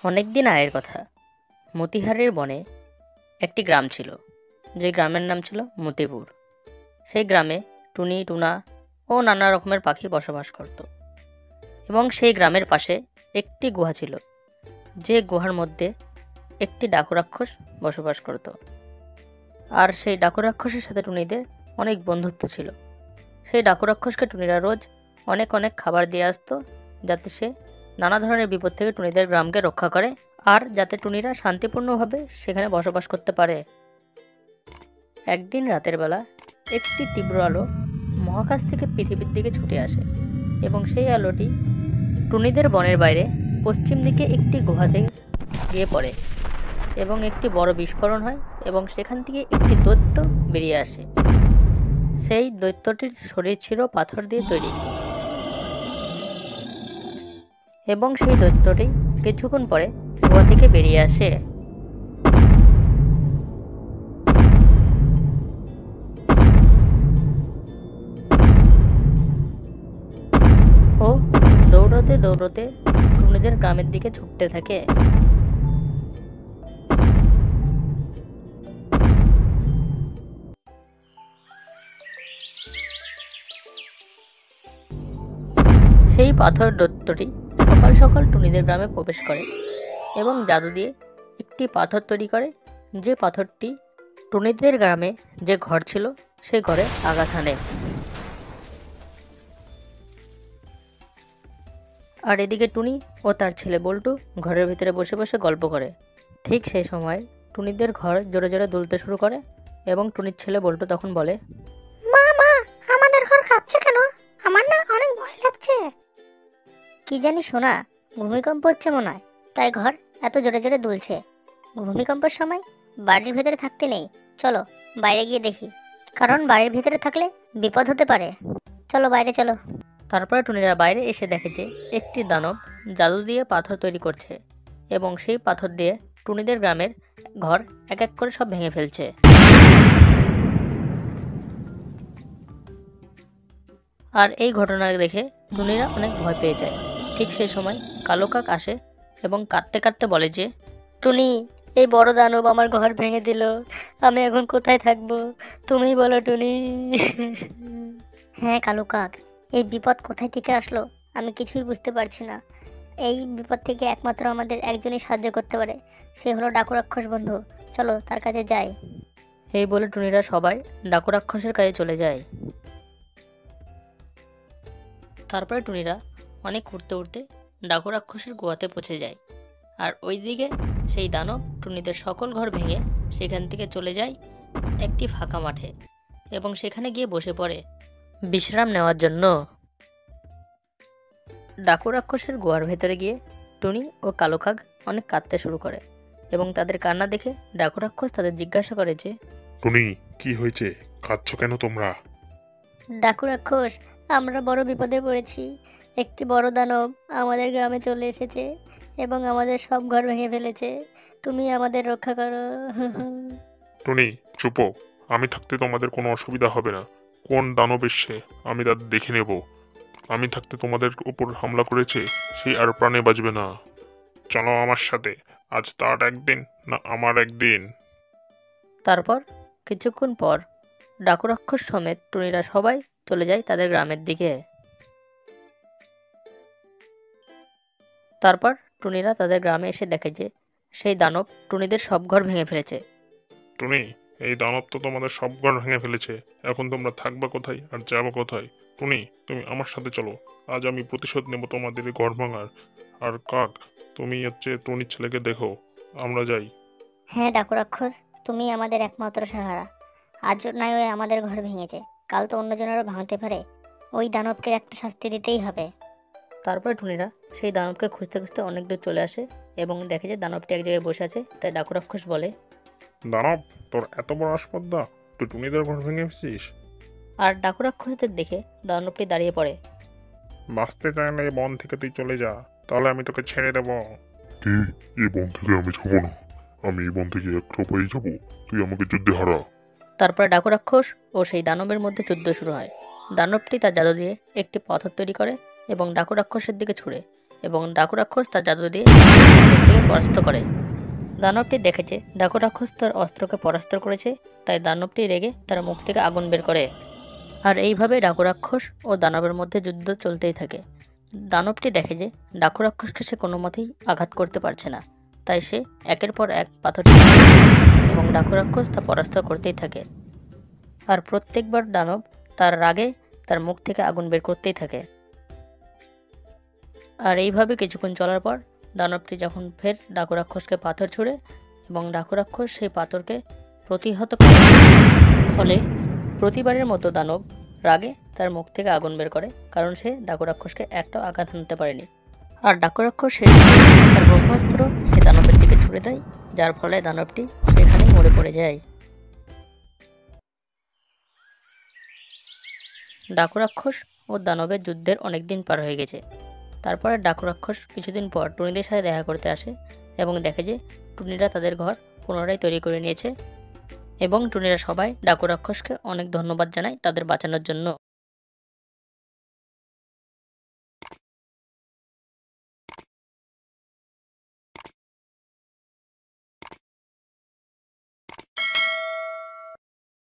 অনেক দিন আগের কথা। মতিহারের বনে একটি গ্রাম ছিল, যে গ্রামের নাম ছিল মতিপুর। সেই গ্রামে টুনি, টুনা ও নানা রকমের পাখি বসবাস করত। এবং সেই গ্রামের পাশে একটি গুহা ছিল, যে গুহার মধ্যে একটি ডাকু রাক্ষস বসবাস করত। আর সেই ডাকু রাক্ষসের সাথে টুনিদের অনেক বন্ধুত্ব ছিল। সেই ডাকু রাক্ষসকে টুনিরা রোজ অনেক অনেক খাবার দিয়ে আসতো, যাতে সে নানা ধরনের বিপদ থেকে টুনিদের গ্রামকে রক্ষা করে, আর যাতে টুনিরা শান্তিপূর্ণভাবে সেখানে বসবাস করতে পারে। একদিন রাতের বেলা একটি তীব্র আলো মহাকাশ থেকে পৃথিবীর দিকে ছুটে আসে, এবং সেই আলোটি টুনিদের বনের বাইরে পশ্চিম দিকে একটি গুহাতে গিয়ে পড়ে, এবং একটি বড় বিস্ফোরণ হয়, এবং সেখান থেকে একটি দৈত্য বেরিয়ে আসে। সেই দৈত্যটির শরীর ছিল পাথর দিয়ে তৈরি, এবং সেই দৈত্যটি কিছুক্ষণ পরে গুহা থেকে বেরিয়ে আসে। ও দৌড়তে দৌড়তে টুনিদের গ্রামের দিকে ছুটতে থাকে। সেই পাথর দৈত্যটি সকাল সকাল টুনিদের গ্রামে প্রবেশ করে এবং জাদু দিয়ে একটি পাথর তৈরি করে, যে পাথরটি টুনিদের গ্রামে যে ঘর ছিল সেই ঘরে আঘাত হানে। আর এদিকে টুনি ও তার ছেলে বল্টু ঘরের ভিতরে বসে বসে গল্প করে। ঠিক সেই সময় টুনিদের ঘর জোরে জোরে দুলতে শুরু করে, এবং টুনির ছেলে বল্টু তখন বলে, মা মা, আমাদের ঘর কাঁপছে কেন? আমার না অনেক ভয় লাগছে। কি জানি শোনা, ভূমিকম্প হচ্ছে মনে হয়, তাই ঘর এত জোরে জোরে দুলছে। ভূমিকম্পের সময় বাড়ির ভেতরে থাকতে নেই, চলো বাইরে গিয়ে দেখি, কারণ বাড়ির ভেতরে থাকলে বিপদ হতে পারে। চলো বাইরে চলো। তারপরে টুনিরা বাইরে এসে দেখে যে একটি দানব জাদু দিয়ে পাথর তৈরি করছে, এবং সেই পাথর দিয়ে টুনিদের গ্রামের ঘর এক এক করে সব ভেঙে ফেলছে। আর এই ঘটনা দেখে টুনিরা অনেক ভয় পেয়ে যায়। ঠিক সেই সময় কালো কাক আসে এবং কাঁদতে কাঁদতে বলে যে, টুনি, এই বড় দানব আমার ঘর ভেঙে দিল, আমি এখন কোথায় থাকবো? তুমি বলো টুনি। হ্যাঁ কালু কাক, এই বিপদ কোথায় থেকে আসলো আমি কিছুই বুঝতে পারছি না। এই বিপদ থেকে একমাত্র আমাদের একজনই সাহায্য করতে পারে, সে হলো ডাকু রাক্ষস বন্ধু। চলো তার কাছে যাই। এই বলে টুনিরা সবাই ডাকু রাক্ষসের কাছে চলে যায়। তারপরে টুনিরা অনেক উড়তে উড়তে ডাকু রাক্ষসের গুহাতে পৌঁছে যায়। আর ওইদিকে সেই দানব টুনিদের সকল ঘর ভেঙে সেখান থেকে চলে যায় একটি ফাঁকা মাঠে, এবং সেখানে গিয়ে বসে পড়ে বিশ্রাম নেওয়ার জন্য। ডাকু রাক্ষসের গুহার ভেতরে গিয়ে টুনি ও কালো কাক অনেক কাঁদতে শুরু করে, এবং তাদের কান্না দেখে ডাকু রাক্ষস তাদের জিজ্ঞাসা করে যে, টুনি, কি হয়েছে? কাঁদছো কেন তোমরা? ডাকু রাক্ষস, আমরা বড় বিপদে পড়েছি। একটি বড় দানব আমাদের গ্রামে চলে এসেছে এবং আমাদের সব ঘর ভেঙে ফেলেছে। তুমি আমাদের রক্ষা করো। টুনি, চুপো। আমি থাকতে তোমাদের কোনো অসুবিধা হবে না। কোন দানব এসছে আমি তা দেখে নেব। আমি থাকতে তোমাদের উপর হামলা করেছে, সেই আর প্রাণে বাঁচবে না। চলো আমার সাথে, আজ তার একদিন না আমার একদিন। তারপর কিছুক্ষণ পর ডাকু রাক্ষস সমেত টুনিরা সবাই চলে যায় তাদের গ্রামের দিকে। তারপর টুনিরা তাদের গ্রামে এসে দেখে যে সেই দানব টুনিদের সব ঘর ভেঙে ফেলেছে। টুনি, এই দানব তো তোমাদের সব ঘর ভেঙে ফেলেছে। এখন তোমরা থাকবা কোথায় আর যাবো কোথায়? টুনি, তুমি আমার সাথে চলো। আজ আমি প্রতিশোধ নেব তোমাদের এই ঘর ভাঙার। আর কাক, তুমি টুনির ছেলেকে দেখো। আমরা যাই। হ্যাঁ ডাকু রাক্ষস, তুমি আমাদের একমাত্র সাহারা। আজ নয় ওই আমাদের ঘর ভেঙেছে, কাল তো অন্যজনেরও ভাঙতে পারে। ওই দানবকে একটা শাস্তি দিতেই হবে। তারপরে টুনিরা সেই দানবকে খুঁজতে খুঁজতে অনেক দূর চলে আসে, এবং দেখে যে দানবটি এক জায়গায় বসে আছে। তাই ডাকু রাক্ষস বলে, দানব, তোর এত বড় আসপদ্দা, তুই টুনিদের ঘর ভেঙে এসেছিস? আর ডাকু রাক্ষসদের দেখে দানবটি দাঁড়িয়ে পড়ে। বাঁচতে চাইলে এই বন থেকে তুই চলে যা, তাহলে আমি তোকে ছেড়ে দেবো। কি? এই বন থেকে আমি যাবো না। আমি এই বন থেকে একটা উপায়ে যাবো। তুই আমাকে যুদ্ধে হারা। তারপরে ডাকু রাক্ষস ও সেই দানবের মধ্যে যুদ্ধ শুরু হয়। দানবটি তার জাদু দিয়ে একটি পাথর তৈরি করে এবং ডাকু রাক্ষসের দিকে ছুঁড়ে, এবং ডাকু রাক্ষস তার জাদু দিয়ে দানবটিকে পরাস্ত করে। দানবটি দেখেছে ডাকু রাক্ষস তার অস্ত্রকে পরাস্ত করেছে, তাই দানবটি রেগে তার মুখ থেকে আগুন বের করে। আর এইভাবে ডাকু রাক্ষস ও দানবের মধ্যে যুদ্ধ চলতেই থাকে। দানবটি দেখে যে ডাকু রাক্ষসকে সে কোনো মতেই আঘাত করতে পারছে না, তাই সে একের পর এক পাথর ছুঁড়ে এবং ডাকু রাক্ষস তা পরাস্ত করতেই থাকে। আর প্রত্যেকবার দানব তার রাগে তার মুখ থেকে আগুন বের করতেই থাকে। আর এইভাবে কিছুক্ষণ চলার পর দানবটি যখন ফের ডাকু রাক্ষসকে পাথর ছুঁড়ে এবং ডাকু রাক্ষস সেই পাথরকে প্রতিহত করে, ফলে প্রতিবারের মতো দানব রাগে তার মুখ থেকে আগুন বের করে, কারণ সে ডাকু রাক্ষসকে একটাও আঘাত হানতে পারেনি। আর ডাকু রাক্ষস সেই তার ব্রহ্মাস্ত্র সে দানবের দিকে ছুড়ে দেয়, যার ফলে দানবটি সেখানেই মরে পড়ে যায়। ডাকু রাক্ষস ও দানবের যুদ্ধের অনেক দিন পার হয়ে গেছে। তারপরে ডাকু রাক্ষস কিছুদিন পর টুনিদের সাথে দেখা করতে আসে এবং দেখে যে টুনিরা তাদের ঘর পুনরায় তৈরি করে নিয়েছে এবং টুনিরা সবাই ডাকু রাক্ষসকে অনেক ধন্যবাদ জানায় তাদের বাঁচানোর জন্য।